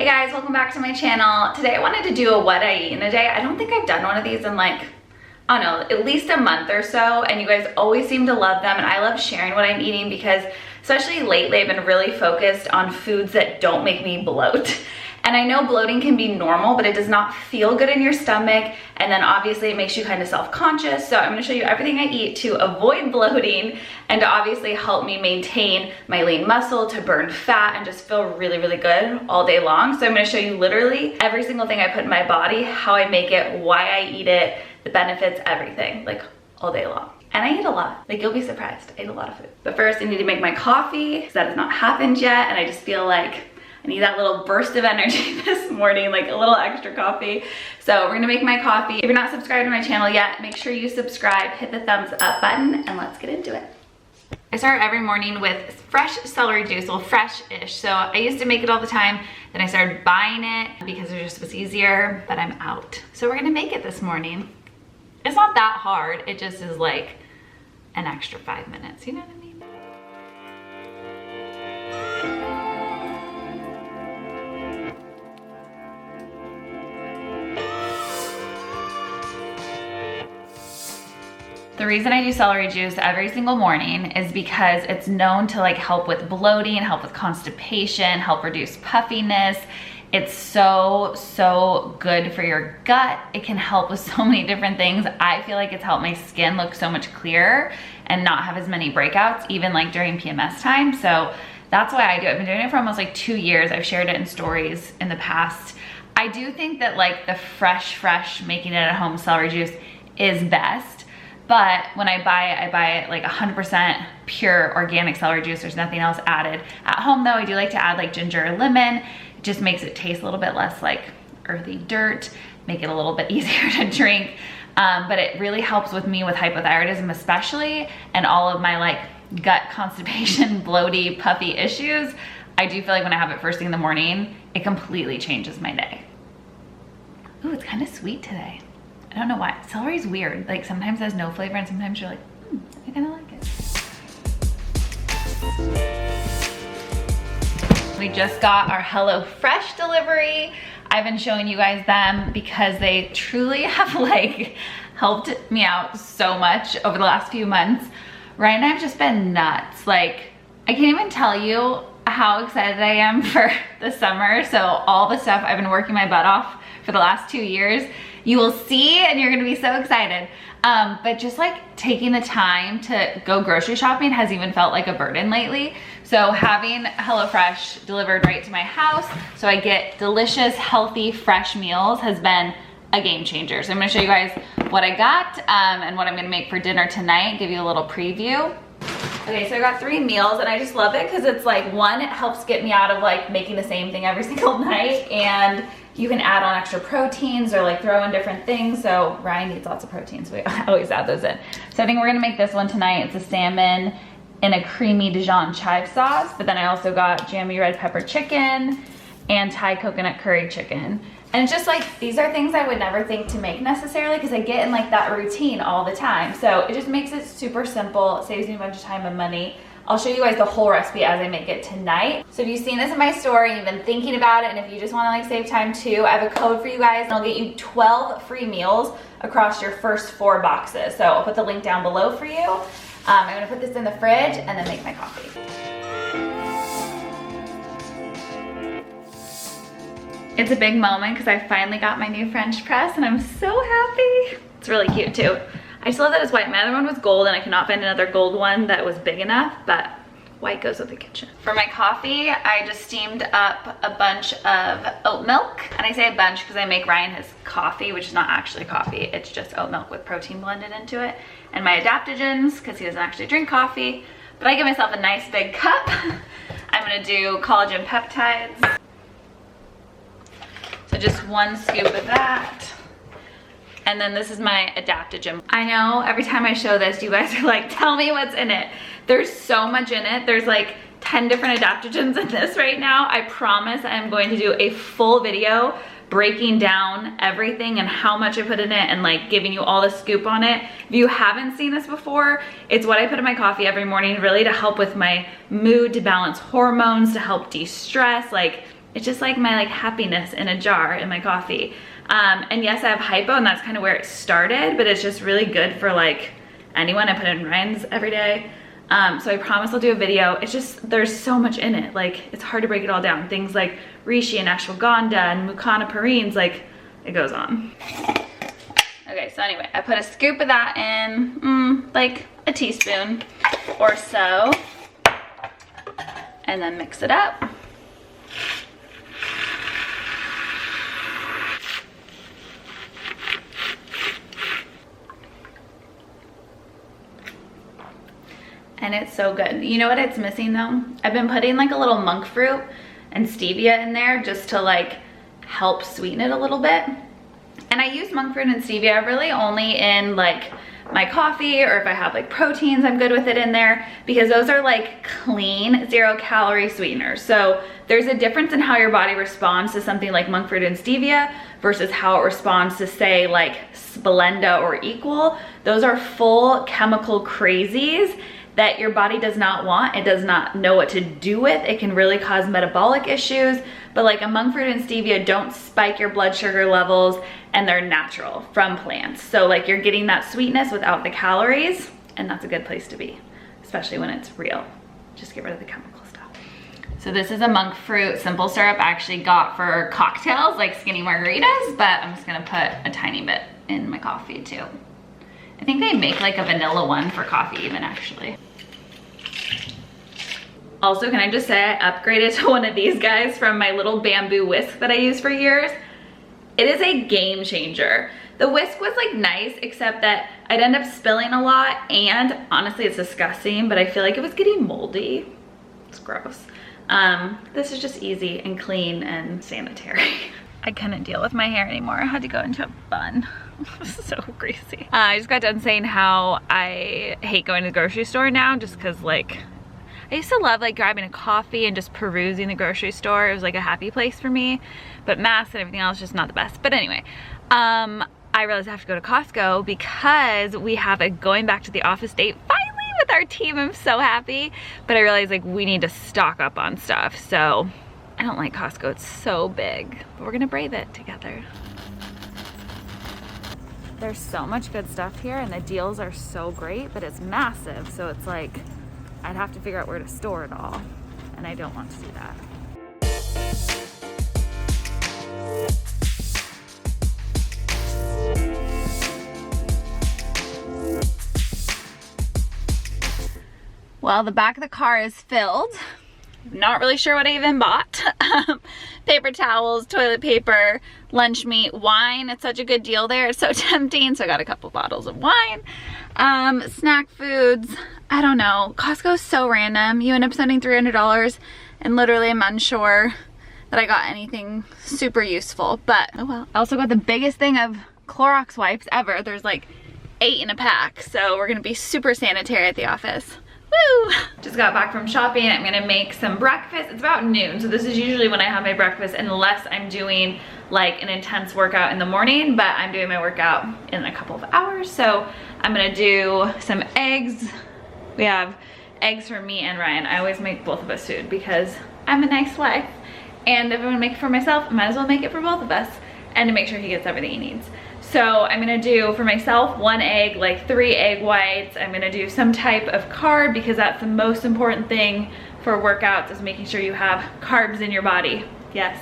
Hey guys, welcome back to my channel. Today I wanted to do a what I eat in a day. I don't think I've done one of these in like, I don't know, at least a month or so, and you guys always seem to love them, and I love sharing what I'm eating because especially lately I've been really focused on foods that don't make me bloat. And I know bloating can be normal, but it does not feel good in your stomach, and then obviously it makes you kind of self-conscious. So I'm gonna show you everything I eat to avoid bloating and to obviously help me maintain my lean muscle, to burn fat and just feel really, really good all day long. So I'm gonna show you literally every single thing I put in my body, how I make it, why I eat it, the benefits, everything, like all day long. And I eat a lot, like you'll be surprised, I eat a lot of food. But first I need to make my coffee, because that has not happened yet, and I just feel like I need that little burst of energy this morning, like a little extra coffee. So we're gonna make my coffee. If you're not subscribed to my channel yet, make sure you subscribe, hit the thumbs up button, and let's get into it. I start every morning with fresh celery juice, well, fresh-ish. So I used to make it all the time, then I started buying it because it just was easier, but I'm out. So we're gonna make it this morning. It's not that hard, it just is like an extra 5 minutes, you know what I mean? The reason I do celery juice every single morning is because it's known to like help with bloating, help with constipation, help reduce puffiness. It's so good for your gut. It can help with so many different things. I feel like it's helped my skin look so much clearer and not have as many breakouts, even like during PMS time. So that's why I do it. I've been doing it for almost like 2 years. I've shared it in stories in the past. I do think that like the fresh making it at home celery juice is best. But when I buy it like 100% pure organic celery juice. There's nothing else added. At home though, I do like to add like ginger or lemon. It just makes it taste a little bit less like earthy dirt, make it a little bit easier to drink. But it really helps with me with hypothyroidism especially, and all of my like gut constipation, bloaty, puffy issues. I do feel like when I have it first thing in the morning, it completely changes my day. Ooh, it's kind of sweet today. I don't know why. Celery's weird. Like sometimes it has no flavor and sometimes you're like, I kind of like it. We just got our HelloFresh delivery. I've been showing you guys them because they truly have like helped me out so much over the last few months. Ryan and I have just been nuts. Like I can't even tell you how excited I am for the summer. So all the stuff I've been working my butt off for the last 2 years, you will see and you're gonna be so excited. But just like taking the time to go grocery shopping has even felt like a burden lately. So having HelloFresh delivered right to my house so I get delicious, healthy, fresh meals has been a game changer. So I'm gonna show you guys what I got and what I'm gonna make for dinner tonight, give you a little preview. Okay, so I got 3 meals and I just love it because it's like, one, it helps get me out of like making the same thing every single night, and you can add on extra proteins or like throw in different things. So Ryan needs lots of proteins, so we always add those in. So I think we're gonna make this one tonight. It's a salmon in a creamy Dijon chive sauce, but then I also got jammy red pepper chicken and Thai coconut curry chicken. And it's just like, these are things I would never think to make necessarily because I get in like that routine all the time. So it just makes it super simple, it saves me a bunch of time and money. I'll show you guys the whole recipe as I make it tonight. So if you've seen this in my story and you've been thinking about it, and if you just wanna like save time too, I have a code for you guys and I'll get you 12 free meals across your first 4 boxes. So I'll put the link down below for you. I'm gonna put this in the fridge and then make my coffee. It's a big moment because I finally got my new French press and I'm so happy. It's really cute too. I just love that it's white. My other one was gold and I could not find another gold one that was big enough, but white goes with the kitchen. For my coffee, I just steamed up a bunch of oat milk. And I say a bunch because I make Ryan his coffee, which is not actually coffee. It's just oat milk with protein blended into it. And my adaptogens, because he doesn't actually drink coffee. But I give myself a nice big cup. I'm gonna do collagen peptides. So just 1 scoop of that. And then this is my adaptogen. I know every time I show this, you guys are like, tell me what's in it. There's so much in it. There's like 10 different adaptogens in this right now. I promise I'm going to do a full video breaking down everything and how much I put in it and like giving you all the scoop on it. If you haven't seen this before, it's what I put in my coffee every morning really to help with my mood, to balance hormones, to help de-stress. Like It's just like my happiness in a jar in my coffee. And yes, I have hypo and that's kind of where it started, but it's just really good for anyone. I put it in Ryan's every day. So I promise I'll do a video. It's just, there's so much in it. It's hard to break it all down. Things like reishi and ashwagandha and muconiparines, it goes on. Okay, so anyway, I put a scoop of that in, a teaspoon or so, and then mix it up. And it's so good. You know what it's missing though? I've been putting a little monk fruit and stevia in there just to help sweeten it a little bit. And I use monk fruit and stevia really only in my coffee, or if I have proteins, I'm good with it in there, because those are clean 0-calorie sweeteners. So there's a difference in how your body responds to something like monk fruit and stevia versus how it responds to say Splenda or Equal. Those are full chemical crazies that your body does not want. It does not know what to do with. It can really cause metabolic issues, but a monk fruit and stevia don't spike your blood sugar levels, and they're natural from plants. So you're getting that sweetness without the calories, and that's a good place to be, especially when it's real. Just get rid of the chemical stuff. So this is a monk fruit simple syrup I actually got for cocktails, skinny margaritas, but I'm just gonna put a tiny bit in my coffee too. I think they make a vanilla one for coffee even, actually. Also, can I just say I upgraded to one of these guys from my little bamboo whisk that I used for years. It is a game changer. The whisk was nice, except that I'd end up spilling a lot, and honestly it's disgusting, but I feel it was getting moldy. It's gross. This is just easy and clean and sanitary. I couldn't deal with my hair anymore. I had to go into a bun. So greasy. I just got done saying how I hate going to the grocery store now, just because I used to love grabbing a coffee and just perusing the grocery store. It was a happy place for me, but masks and everything else just not the best. But anyway, I realized I have to go to Costco because we have a going back to the office date finally with our team. I'm so happy, but I realized we need to stock up on stuff. So I don't like Costco, it's so big, but we're gonna brave it together. There's so much good stuff here and the deals are so great, but it's massive. So it's I'd have to figure out where to store it all, and I don't want to do that. Well, the back of the car is filled. Not really sure what I even bought. Paper towels, toilet paper, lunch meat, wine. It's such a good deal there. It's so tempting. So I got a couple bottles of wine. Snack foods. I don't know. Costco's so random. You end up spending $300 and literally I'm unsure that I got anything super useful, but oh well. I also got the biggest thing of Clorox wipes ever. There's 8 in a pack. So we're gonna be super sanitary at the office. Woo! Just got back from shopping. I'm gonna make some breakfast. It's about noon, so this is usually when I have my breakfast unless I'm doing an intense workout in the morning, but I'm doing my workout in a couple of hours. So I'm gonna do some eggs. We have eggs for me and Ryan. I always make both of us food because I'm a nice wife. And if I'm gonna make it for myself, I might as well make it for both of us and to make sure he gets everything he needs. So I'm gonna do for myself 1 egg, 3 egg whites. I'm gonna do some type of carb because that's the most important thing for workouts, is making sure you have carbs in your body. Yes,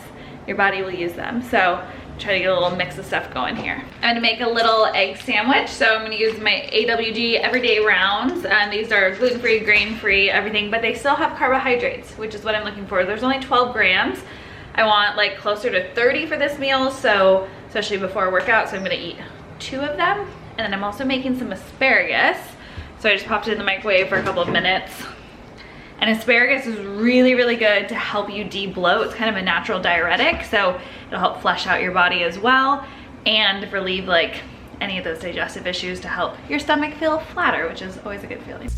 your body will use them. So try to get a little mix of stuff going here. I'm gonna make a little egg sandwich. So I'm gonna use my AWG everyday rounds. These are gluten-free, grain-free, everything, but they still have carbohydrates, which is what I'm looking for. There's only 12 grams. I want closer to 30 for this meal, so especially before a workout, so I'm gonna eat 2 of them. And then I'm also making some asparagus. So I just popped it in the microwave for a couple of minutes. And asparagus is really, really good to help you de-bloat. It's kind of a natural diuretic, so it'll help flush out your body as well and relieve any of those digestive issues to help your stomach feel flatter, which is always a good feeling.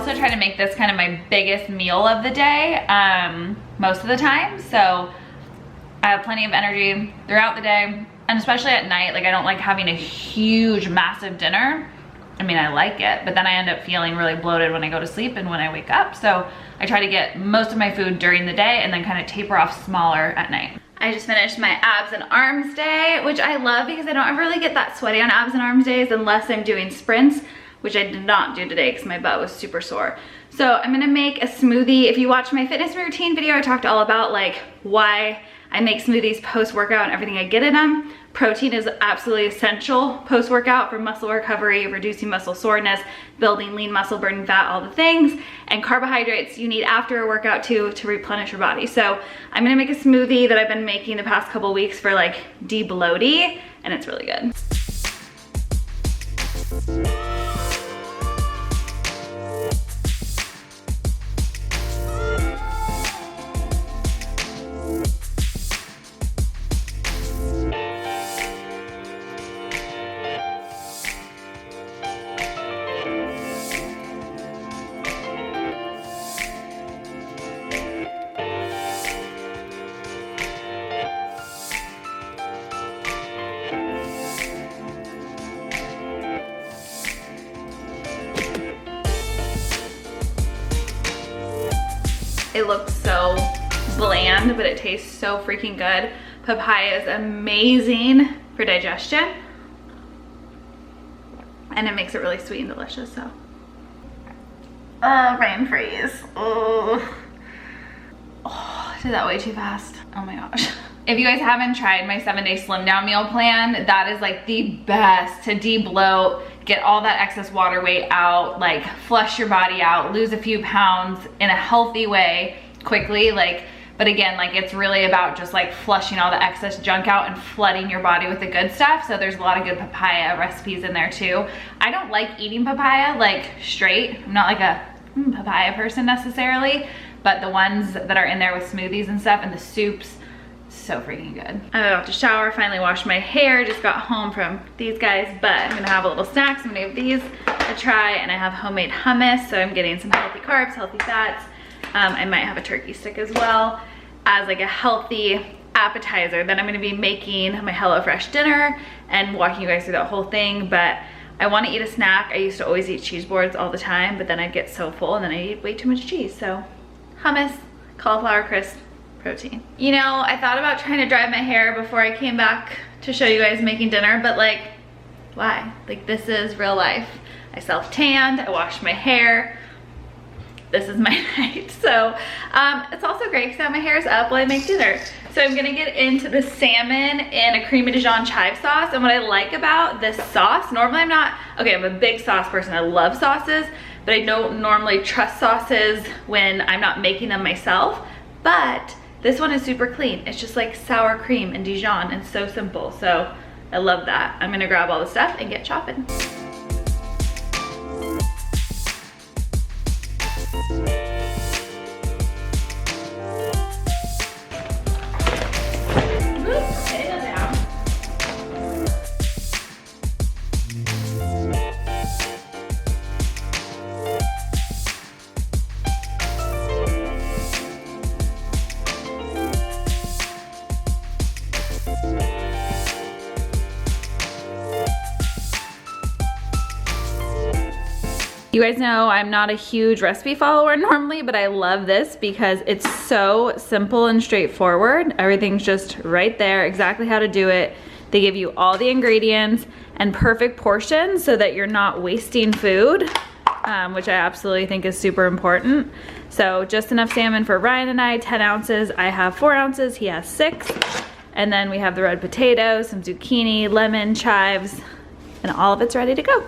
also try to make this kind of my biggest meal of the day most of the time. So I have plenty of energy throughout the day, and especially at night. Like, I don't like having a huge, massive dinner. I mean, I like it, but then I end up feeling really bloated when I go to sleep and when I wake up. So I try to get most of my food during the day and then kind of taper off smaller at night. I just finished my abs and arms day, which I love because I don't ever really get that sweaty on abs and arms days unless I'm doing sprints, which I did not do today because my butt was super sore. So I'm gonna make a smoothie. If you watch my fitness routine video, I talked all about like why I make smoothies post-workout and everything I get in them. Protein is absolutely essential post-workout for muscle recovery, reducing muscle soreness, building lean muscle, burning fat, all the things. And carbohydrates you need after a workout too to replenish your body. So I'm gonna make a smoothie that I've been making the past couple weeks for like de-bloaty, and it's really good. It looks so bland, but it tastes so freaking good. Papaya is amazing for digestion, and it makes it really sweet and delicious. So, oh, brain freeze. Oh, I did that way too fast. Oh my gosh. If you guys haven't tried my 7-day slim down meal plan, that is like the best to de-bloat, get all that excess water weight out, like flush your body out, lose a few pounds in a healthy way quickly. Like, but again, like it's really about just like flushing all the excess junk out and flooding your body with the good stuff. So there's a lot of good papaya recipes in there too. I don't like eating papaya like straight. I'm not like a papaya person necessarily, but the ones that are in there with smoothies and stuff and the soups, so freaking good. I'm about to shower, finally washed my hair, just got home from these guys, but I'm gonna have a little snack. So I'm gonna give these a try, and I have homemade hummus, so I'm getting some healthy carbs, healthy fats. I might have a turkey stick as well as like a healthy appetizer. Then I'm gonna be making my HelloFresh dinner and walking you guys through that whole thing, but I wanna eat a snack. I used to always eat cheese boards all the time, but then I'd get so full and then I'd eat way too much cheese. So hummus, cauliflower crisp, protein. You know, I thought about trying to dry my hair before I came back to show you guys making dinner, but like, why? Like, this is real life. I self-tanned, I washed my hair. This is my night. So it's also great because now my hair is up while I make dinner. So I'm gonna get into the salmon in a creamy Dijon chive sauce. And what I like about this sauce, normally I'm a big sauce person. I love sauces, but I don't normally trust sauces when I'm not making them myself. But this one is super clean. It's just like sour cream and Dijon, and so simple. So I love that. I'm gonna grab all the stuff and get chopping. You guys know I'm not a huge recipe follower normally, but I love this because it's so simple and straightforward. Everything's just right there, exactly how to do it. They give you all the ingredients and perfect portions so that you're not wasting food, which I absolutely think is super important. So just enough salmon for Ryan and I, 10 ounces. I have 4 ounces, he has 6. And then we have the red potatoes, some zucchini, lemon, chives, and all of it's ready to go.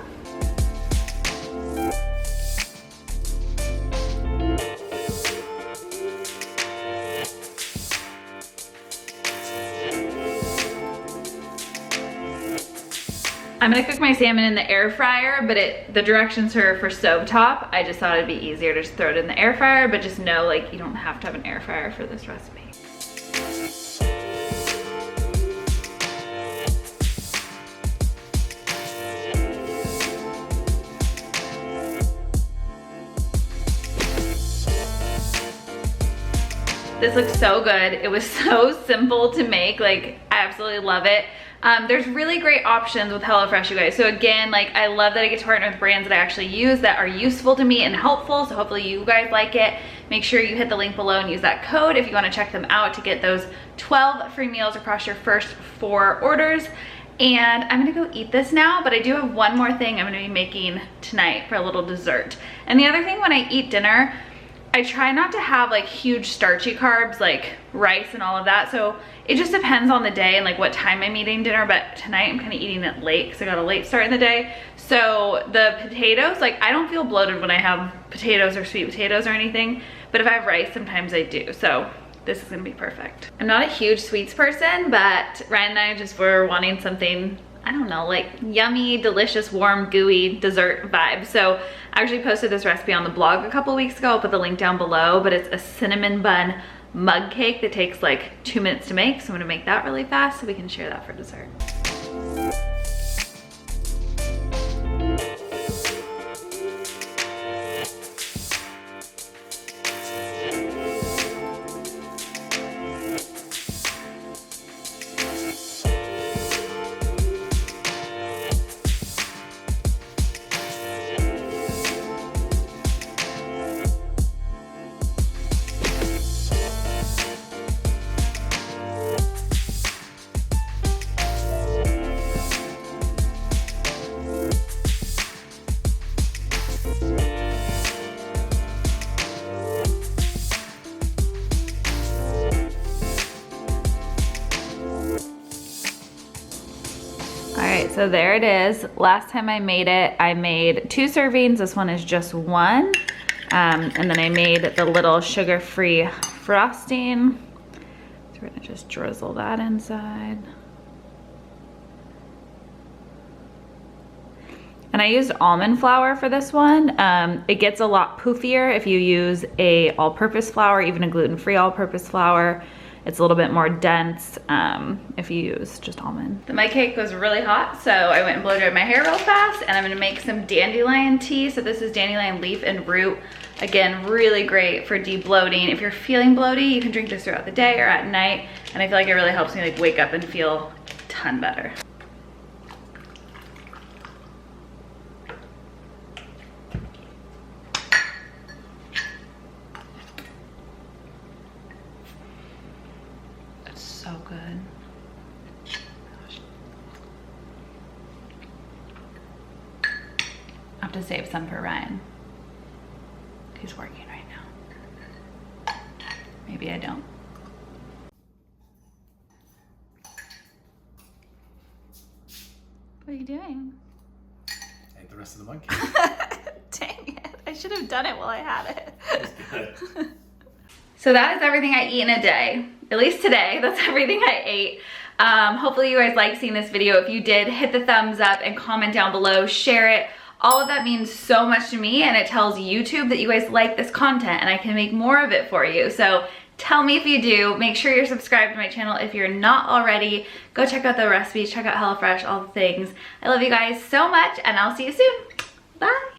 I'm gonna cook my salmon in the air fryer, but the directions are for stovetop. I just thought it'd be easier to just throw it in the air fryer, but just know like you don't have to have an air fryer for this recipe. This looks so good. It was so simple to make. Like, I absolutely love it. There's really great options with HelloFresh, you guys. So again, like, I love that I get to partner with brands that I actually use that are useful to me and helpful. So hopefully you guys like it. Make sure you hit the link below and use that code if you want to check them out to get those 12 free meals across your first 4 orders. And I'm gonna go eat this now, but I do have one more thing I'm gonna be making tonight for a little dessert. And the other thing, when I eat dinner, I try not to have like huge starchy carbs like rice and all of that. So it just depends on the day and like what time I'm eating dinner. But tonight I'm kind of eating it late because I got a late start in the day. So the potatoes, like, I don't feel bloated when I have potatoes or sweet potatoes or anything. But if I have rice, sometimes I do. So this is gonna be perfect. I'm not a huge sweets person, but Ryan and I just were wanting something, I don't know, like yummy, delicious, warm, gooey dessert vibe. So I actually posted this recipe on the blog a couple weeks ago. I'll put the link down below, but it's a cinnamon bun mug cake that takes like 2 minutes to make. So I'm gonna make that really fast so we can share that for dessert. So there it is. Last time I made it, I made 2 servings. This one is just 1. And then I made the little sugar-free frosting. So we're gonna just drizzle that inside. And I used almond flour for this one. It gets a lot poofier if you use a all-purpose flour, even a gluten-free all-purpose flour. It's a little bit more dense if you use just almond. My cake was really hot, so I went and blow dried my hair real fast, and I'm gonna make some dandelion tea. So this is dandelion leaf and root. Again, really great for de-bloating. If you're feeling bloaty, you can drink this throughout the day or at night, and I feel like it really helps me like wake up and feel a ton better. So good. I have to save some for Ryan. He's working right now. Maybe I don't. What are you doing? I ate the rest of the mug cake. Dang it. I should have done it while I had it. That's good. So that is everything I eat in a day. At least today, that's everything I ate. Hopefully you guys liked seeing this video. If you did, hit the thumbs up and comment down below, share it. All of that means so much to me, and it tells YouTube that you guys like this content and I can make more of it for you. So tell me if you do. Make sure you're subscribed to my channel if you're not already. Go check out the recipes, check out HelloFresh, all the things. I love you guys so much, and I'll see you soon. Bye.